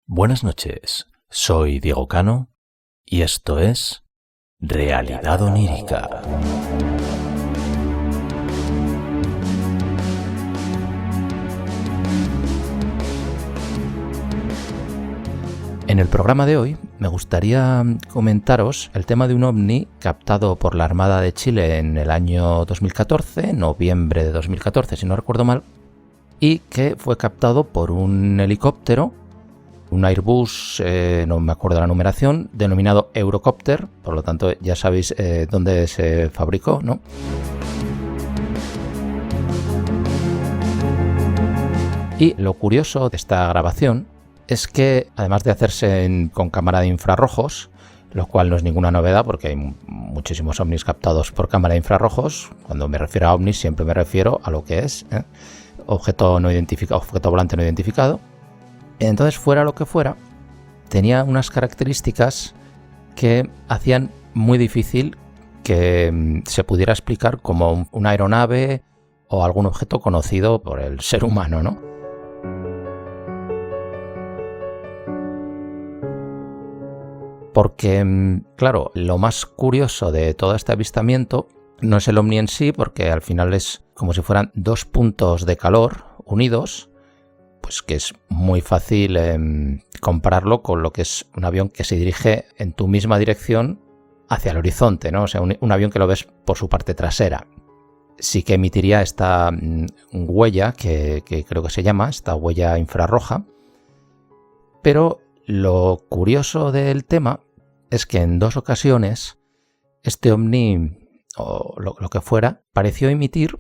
Buenas noches, soy Diego Cano y esto es Realidad Onírica. En el programa de hoy me gustaría comentaros el tema de un ovni captado por la Armada de Chile en el año 2014, noviembre de 2014 si no recuerdo mal, y que fue captado por un helicóptero, un Airbus, no me acuerdo la numeración, denominado Eurocopter, por lo tanto ya sabéis dónde se fabricó, ¿no? Y lo curioso de esta grabación es que, además de hacerse con cámara de infrarrojos, lo cual no es ninguna novedad porque hay muchísimos ovnis captados por cámara de infrarrojos. Cuando me refiero a ovnis siempre me refiero a lo que es objeto no identificado, objeto volante no identificado. Entonces, fuera lo que fuera, tenía unas características que hacían muy difícil que se pudiera explicar como una aeronave o algún objeto conocido por el ser humano, ¿no? Porque, claro, lo más curioso de todo este avistamiento no es el ovni en sí, porque al final es como si fueran dos puntos de calor unidos, pues que es muy fácil compararlo con lo que es un avión que se dirige en tu misma dirección hacia el horizonte, ¿no? O sea, un avión que lo ves por su parte trasera. Sí que emitiría esta huella, que creo que se llama, esta huella infrarroja, pero lo curioso del tema es que en dos ocasiones este ovni, o lo que fuera, pareció emitir,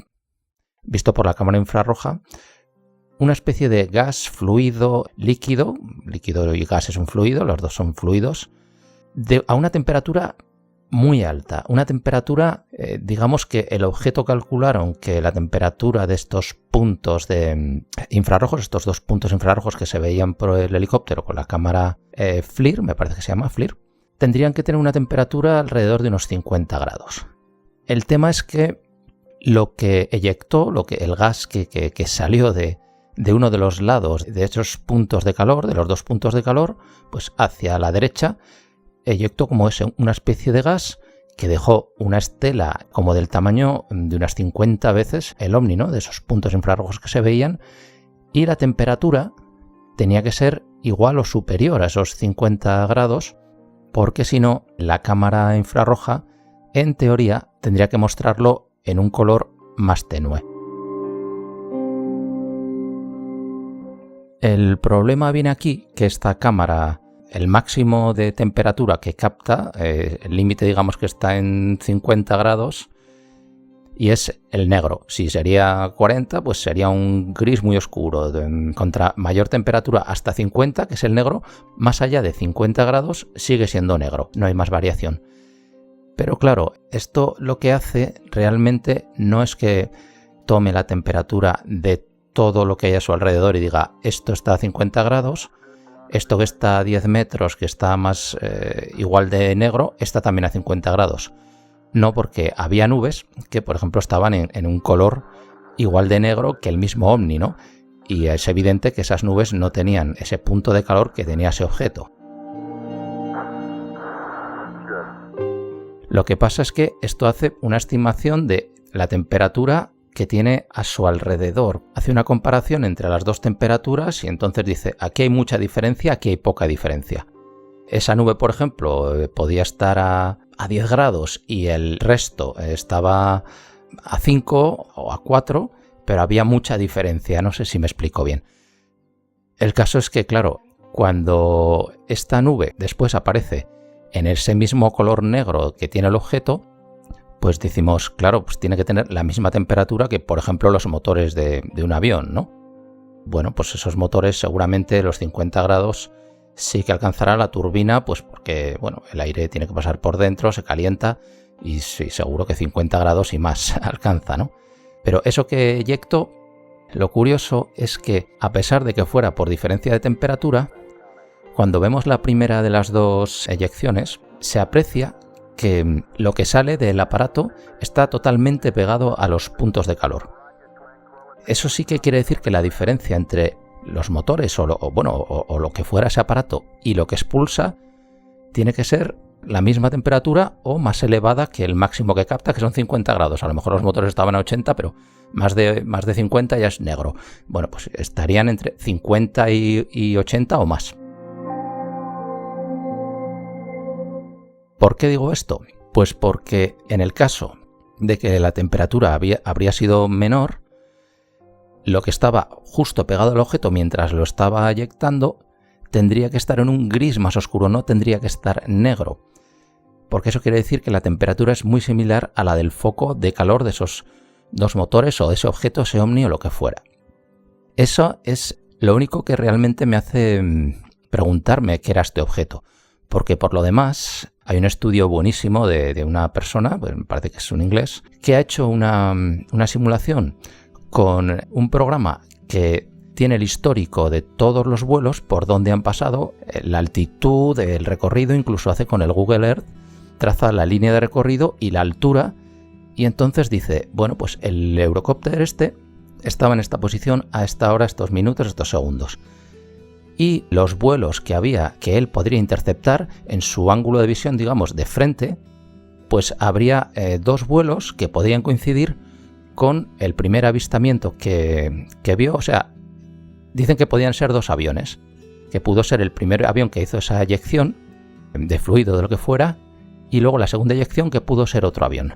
visto por la cámara infrarroja, una especie de gas, fluido, líquido. Líquido y gas es un fluido, los dos son fluidos, a una temperatura muy alta. Una temperatura, digamos que el objeto calcularon que la temperatura de estos puntos de infrarrojos, estos dos puntos infrarrojos que se veían por el helicóptero con la cámara FLIR, me parece que se llama FLIR, tendrían que tener una temperatura alrededor de unos 50 grados. El tema es que lo que eyectó, el gas que salió de uno de los lados de esos puntos de calor, de los dos puntos de calor, pues hacia la derecha, eyectó como una especie de gas que dejó una estela como del tamaño de unas 50 veces el ovni, ¿no? De esos puntos infrarrojos que se veían, y la temperatura tenía que ser igual o superior a esos 50 grados, porque si no, la cámara infrarroja, en teoría, tendría que mostrarlo en un color más tenue. El problema viene aquí, que esta cámara, el máximo de temperatura que capta, el límite digamos que está en 50 grados, y es el negro. Si sería 40, pues sería un gris muy oscuro. Contra mayor temperatura hasta 50, que es el negro, más allá de 50 grados sigue siendo negro, no hay más variación. Pero claro, esto lo que hace realmente no es que tome la temperatura de todo lo que hay a su alrededor y diga esto está a 50 grados, esto que está a 10 metros, que está más igual de negro, está también a 50 grados. No, porque había nubes que, por ejemplo, estaban en un color igual de negro que el mismo ovni, ¿no? Y es evidente que esas nubes no tenían ese punto de calor que tenía ese objeto. Lo que pasa es que esto hace una estimación de la temperatura que tiene a su alrededor. Hace una comparación entre las dos temperaturas y entonces dice, aquí hay mucha diferencia, aquí hay poca diferencia. Esa nube, por ejemplo, podía estar a 10 grados y el resto estaba a 5 o a 4, pero había mucha diferencia. No sé si me explico bien. El caso es que, claro, cuando esta nube después aparece en ese mismo color negro que tiene el objeto, pues decimos, claro, pues tiene que tener la misma temperatura que, por ejemplo, los motores de un avión, ¿no? Bueno, pues esos motores seguramente los 50 grados sí que alcanzará la turbina, pues porque, bueno, el aire tiene que pasar por dentro, se calienta y sí, seguro que 50 grados y más alcanza, ¿no? Pero eso que eyectó, lo curioso es que, a pesar de que fuera por diferencia de temperatura, cuando vemos la primera de las dos eyecciones, se aprecia que lo que sale del aparato está totalmente pegado a los puntos de calor. Eso sí que quiere decir que la diferencia entre los motores o lo que fuera ese aparato y lo que expulsa tiene que ser la misma temperatura o más elevada que el máximo que capta, que son 50 grados. A lo mejor los motores estaban a 80, pero más de 50 ya es negro. Bueno, pues estarían entre 50 y 80 o más. ¿Por qué digo esto? Pues porque en el caso de que la temperatura habría sido menor, lo que estaba justo pegado al objeto mientras lo estaba eyectando tendría que estar en un gris más oscuro, no tendría que estar negro. Porque eso quiere decir que la temperatura es muy similar a la del foco de calor de esos dos motores o de ese objeto, ese ovni o lo que fuera. Eso es lo único que realmente me hace preguntarme qué era este objeto. Porque por lo demás hay un estudio buenísimo de una persona, pues me parece que es un inglés, que ha hecho una simulación con un programa que tiene el histórico de todos los vuelos, por donde han pasado, la altitud, el recorrido, incluso hace con el Google Earth, traza la línea de recorrido y la altura, y entonces dice, bueno, pues el Eurocopter estaba en esta posición a esta hora, estos minutos, estos segundos. Y los vuelos que él podría interceptar en su ángulo de visión, digamos, de frente, pues habría dos vuelos que podrían coincidir con el primer avistamiento que vio. O sea, dicen que podían ser dos aviones, que pudo ser el primer avión que hizo esa eyección de fluido, de lo que fuera, y luego la segunda eyección que pudo ser otro avión.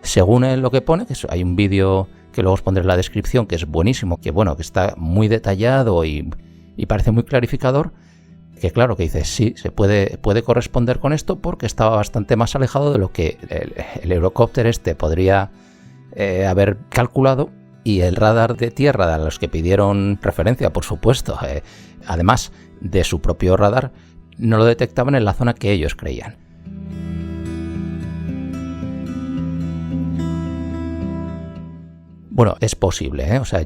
Según lo que pone, que hay un vídeo que luego os pondré en la descripción, que es buenísimo, que está muy detallado y parece muy clarificador, que claro, que dice, sí, se puede corresponder con esto porque estaba bastante más alejado de lo que el Eurocopter podría haber calculado, y el radar de tierra a los que pidieron referencia, por supuesto, además de su propio radar, no lo detectaban en la zona que ellos creían. Bueno, es posible, O sea,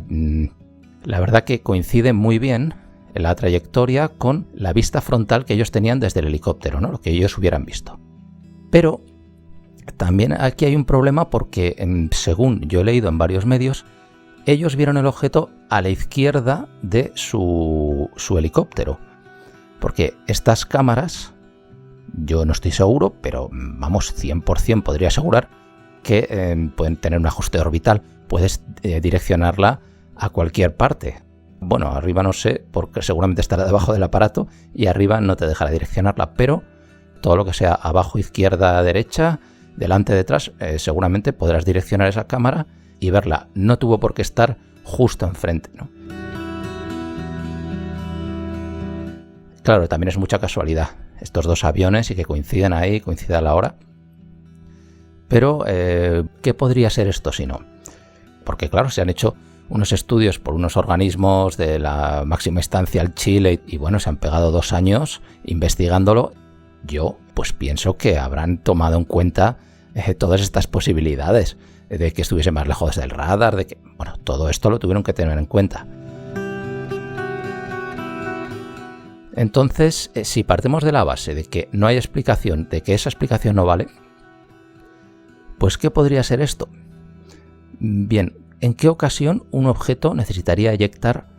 la verdad que coincide muy bien la trayectoria con la vista frontal que ellos tenían desde el helicóptero, ¿no? Lo que ellos hubieran visto. Pero también aquí hay un problema porque, según yo he leído en varios medios, ellos vieron el objeto a la izquierda de su helicóptero. Porque estas cámaras, yo no estoy seguro, pero vamos, 100% podría asegurar que pueden tener un ajuste orbital. Puedes direccionarla a cualquier parte. Bueno, arriba no sé, porque seguramente estará debajo del aparato y arriba no te dejará direccionarla, pero todo lo que sea abajo, izquierda, derecha, delante, detrás, seguramente podrás direccionar esa cámara y verla. No tuvo por qué estar justo enfrente, ¿no? Claro, también es mucha casualidad estos dos aviones y que coinciden ahí, coincide a la hora. Pero, ¿qué podría ser esto si no? Porque claro, se han hecho unos estudios por unos organismos de la máxima instancia al Chile y bueno, se han pegado 2 años investigándolo. Yo pues pienso que habrán tomado en cuenta todas estas posibilidades de que estuviese más lejos del radar, de que, bueno, todo esto lo tuvieron que tener en cuenta. Entonces, si partimos de la base de que no hay explicación, de que esa explicación no vale, pues ¿qué podría ser esto? Bien, ¿en qué ocasión un objeto necesitaría eyectar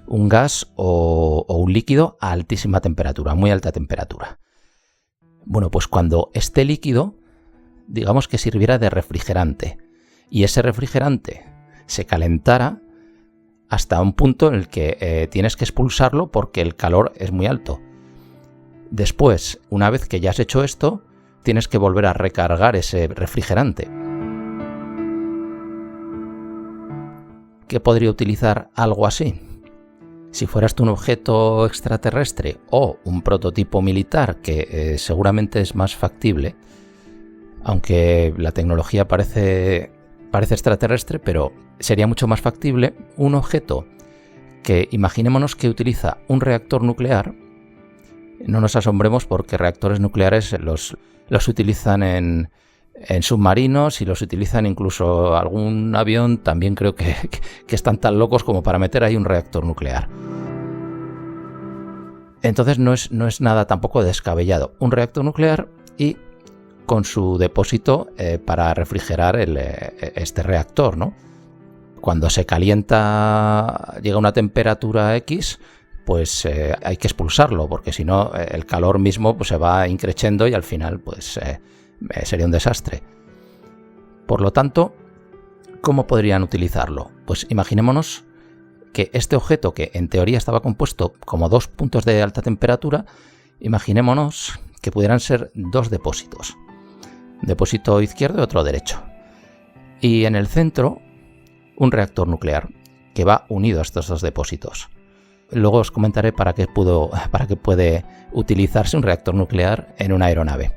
un gas o un líquido a altísima temperatura, muy alta temperatura? Bueno, pues cuando este líquido, digamos que sirviera de refrigerante, y ese refrigerante se calentara hasta un punto en el que tienes que expulsarlo porque el calor es muy alto. Después, una vez que ya has hecho esto, tienes que volver a recargar ese refrigerante. ¿Qué podría utilizar algo así? Si fueras tú un objeto extraterrestre o un prototipo militar, que seguramente es más factible, aunque la tecnología parece extraterrestre, pero sería mucho más factible un objeto que, imaginémonos que utiliza un reactor nuclear. No nos asombremos porque reactores nucleares los utilizan en submarinos y los utilizan incluso algún avión. También creo que están tan locos como para meter ahí un reactor nuclear. Entonces no es nada tampoco descabellado. Un reactor nuclear y con su depósito para refrigerar este reactor, ¿no? cuando se calienta, llega a una temperatura X, pues hay que expulsarlo, porque si no el calor mismo pues, se va increciendo y al final pues sería un desastre. Por lo tanto, ¿cómo podrían utilizarlo? Pues imaginémonos que este objeto, que en teoría estaba compuesto como dos puntos de alta temperatura, imaginémonos que pudieran ser dos depósitos, un depósito izquierdo y otro derecho, y en el centro un reactor nuclear que va unido a estos dos depósitos. Luego os comentaré para qué puede utilizarse un reactor nuclear en una aeronave.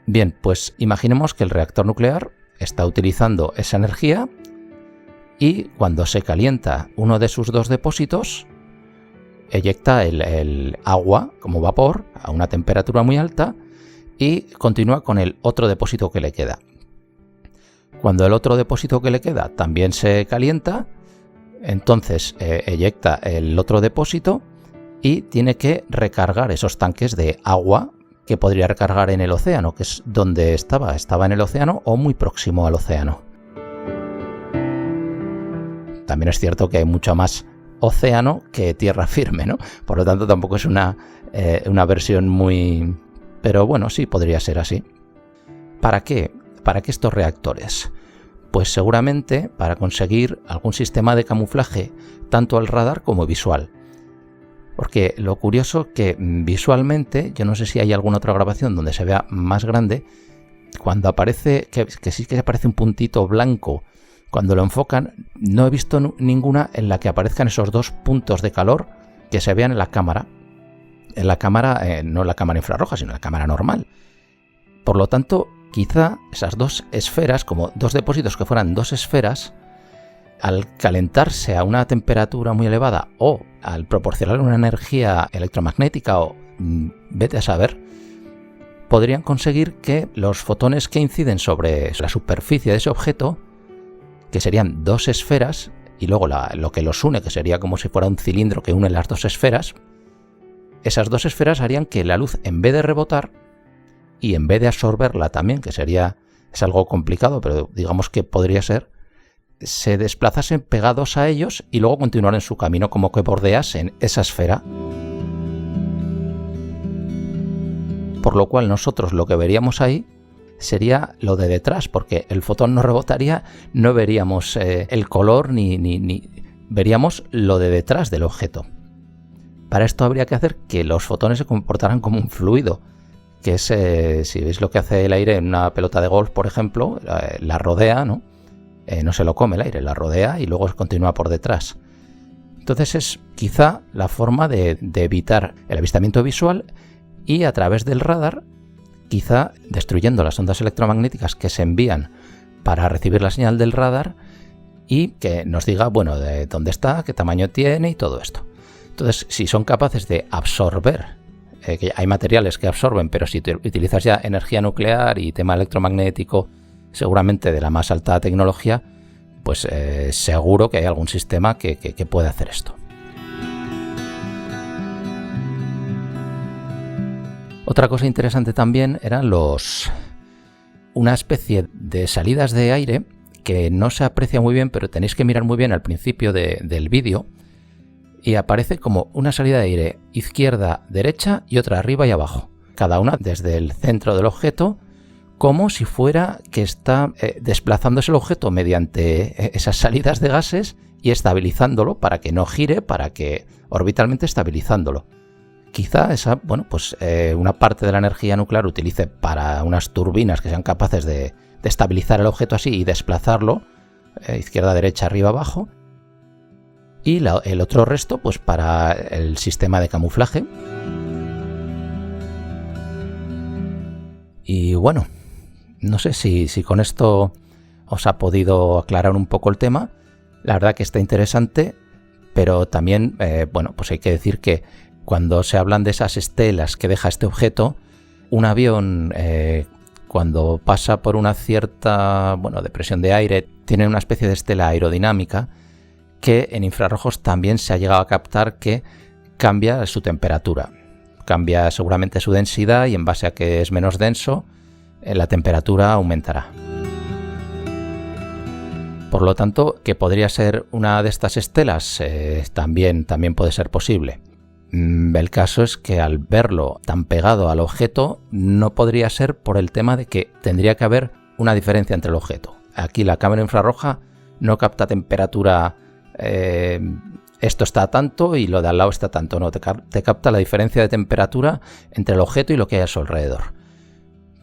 Bien, pues imaginemos que el reactor nuclear está utilizando esa energía y cuando se calienta uno de sus dos depósitos, eyecta el agua como vapor a una temperatura muy alta y continúa con el otro depósito que le queda. Cuando el otro depósito que le queda también se calienta, entonces eyecta el otro depósito y tiene que recargar esos tanques de agua que podría recargar en el océano, que es donde estaba en el océano o muy próximo al océano. También es cierto que hay mucho más océano que tierra firme, ¿no? Por lo tanto tampoco es una versión muy... Pero bueno, sí podría ser así. ¿Para qué? ¿Para qué estos reactores? Pues seguramente para conseguir algún sistema de camuflaje, tanto al radar como visual. Porque lo curioso que visualmente, yo no sé si hay alguna otra grabación donde se vea más grande, cuando aparece, que sí que aparece un puntito blanco, cuando lo enfocan, no he visto ninguna en la que aparezcan esos dos puntos de calor que se vean en la cámara. En la cámara, no en la cámara infrarroja, sino en la cámara normal. Por lo tanto, quizá esas dos esferas, como dos depósitos que fueran dos esferas, al calentarse a una temperatura muy elevada o al proporcionar una energía electromagnética o vete a saber, podrían conseguir que los fotones que inciden sobre la superficie de ese objeto, que serían dos esferas, y luego lo que los une, que sería como si fuera un cilindro que une las dos esferas, esas dos esferas harían que la luz, en vez de rebotar y en vez de absorberla también, que es algo complicado, pero digamos que podría ser, se desplazasen pegados a ellos y luego continuaran su camino, como que bordeasen esa esfera. Por lo cual nosotros lo que veríamos ahí sería lo de detrás, porque el fotón no rebotaría, no veríamos el color ni veríamos lo de detrás del objeto. Para esto habría que hacer que los fotones se comportaran como un fluido, que es, si veis lo que hace el aire en una pelota de golf, por ejemplo, la rodea, ¿no? No se lo come el aire, la rodea y luego continúa por detrás. Entonces es quizá la forma de evitar el avistamiento visual y a través del radar, quizá destruyendo las ondas electromagnéticas que se envían para recibir la señal del radar y que nos diga, bueno, de dónde está, qué tamaño tiene y todo esto. Entonces, si son capaces de absorber, que hay materiales que absorben, pero si utilizas ya energía nuclear y tema electromagnético, seguramente de la más alta tecnología, pues seguro que hay algún sistema que puede hacer esto. Otra cosa interesante también eran una especie de salidas de aire que no se aprecia muy bien, pero tenéis que mirar muy bien al principio del vídeo, y aparece como una salida de aire izquierda, derecha y otra arriba y abajo, cada una desde el centro del objeto, como si fuera que está desplazándose el objeto mediante esas salidas de gases y estabilizándolo para que no gire, para que orbitalmente estabilizándolo. Quizá una parte de la energía nuclear utilice para unas turbinas que sean capaces de estabilizar el objeto así y desplazarlo izquierda, derecha, arriba, abajo, y el otro resto pues para el sistema de camuflaje. Y bueno, no sé si con esto os ha podido aclarar un poco el tema. La verdad que está interesante, pero también, pues hay que decir que cuando se hablan de esas estelas que deja este objeto, un avión cuando pasa por una cierta depresión de aire, tiene una especie de estela aerodinámica que en infrarrojos también se ha llegado a captar que cambia su temperatura. Cambia seguramente su densidad y en base a que es menos denso, la temperatura aumentará. Por lo tanto, que podría ser una de estas estelas, también puede ser posible. El caso es que al verlo tan pegado al objeto, no podría ser por el tema de que tendría que haber una diferencia entre el objeto. Aquí la cámara infrarroja no capta temperatura, esto está a tanto y lo de al lado está a tanto, no, te capta la diferencia de temperatura entre el objeto y lo que hay a su alrededor.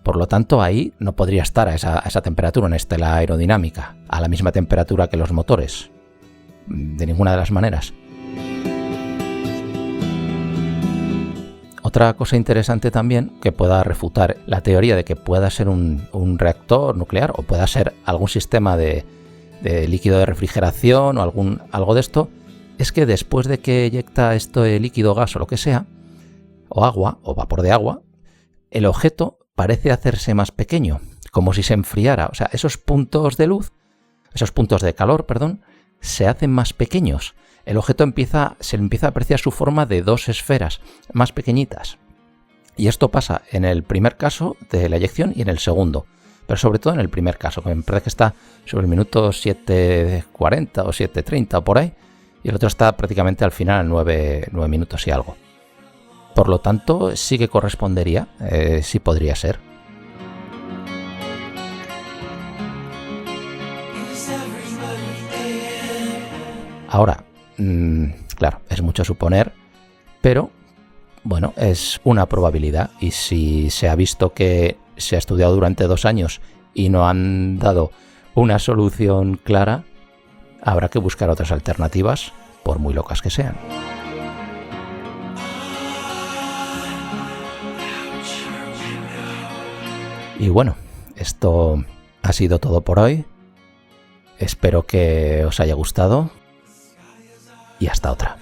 Por lo tanto, ahí no podría estar a esa temperatura, una estela aerodinámica, a la misma temperatura que los motores. De ninguna de las maneras. Otra cosa interesante también que pueda refutar la teoría de que pueda ser un reactor nuclear o pueda ser algún sistema de líquido de refrigeración o algo de esto, es que después de que eyecta este líquido, gas o lo que sea, o agua, o vapor de agua, el objeto parece hacerse más pequeño, como si se enfriara. O sea, esos puntos de luz, esos puntos de calor, perdón, se hacen más pequeños. El objeto se le empieza a apreciar su forma de dos esferas más pequeñitas. Y esto pasa en el primer caso de la eyección y en el segundo. Pero sobre todo en el primer caso, que me parece que está sobre el minuto 7:40 o 7:30 o por ahí. Y el otro está prácticamente al final, 9 minutos y algo. Por lo tanto, sí que correspondería, sí podría ser. Ahora, claro, es mucho suponer, pero bueno, es una probabilidad. Y si se ha visto que se ha estudiado durante 2 años y no han dado una solución clara, habrá que buscar otras alternativas, por muy locas que sean. Y bueno, esto ha sido todo por hoy. Espero que os haya gustado y hasta otra.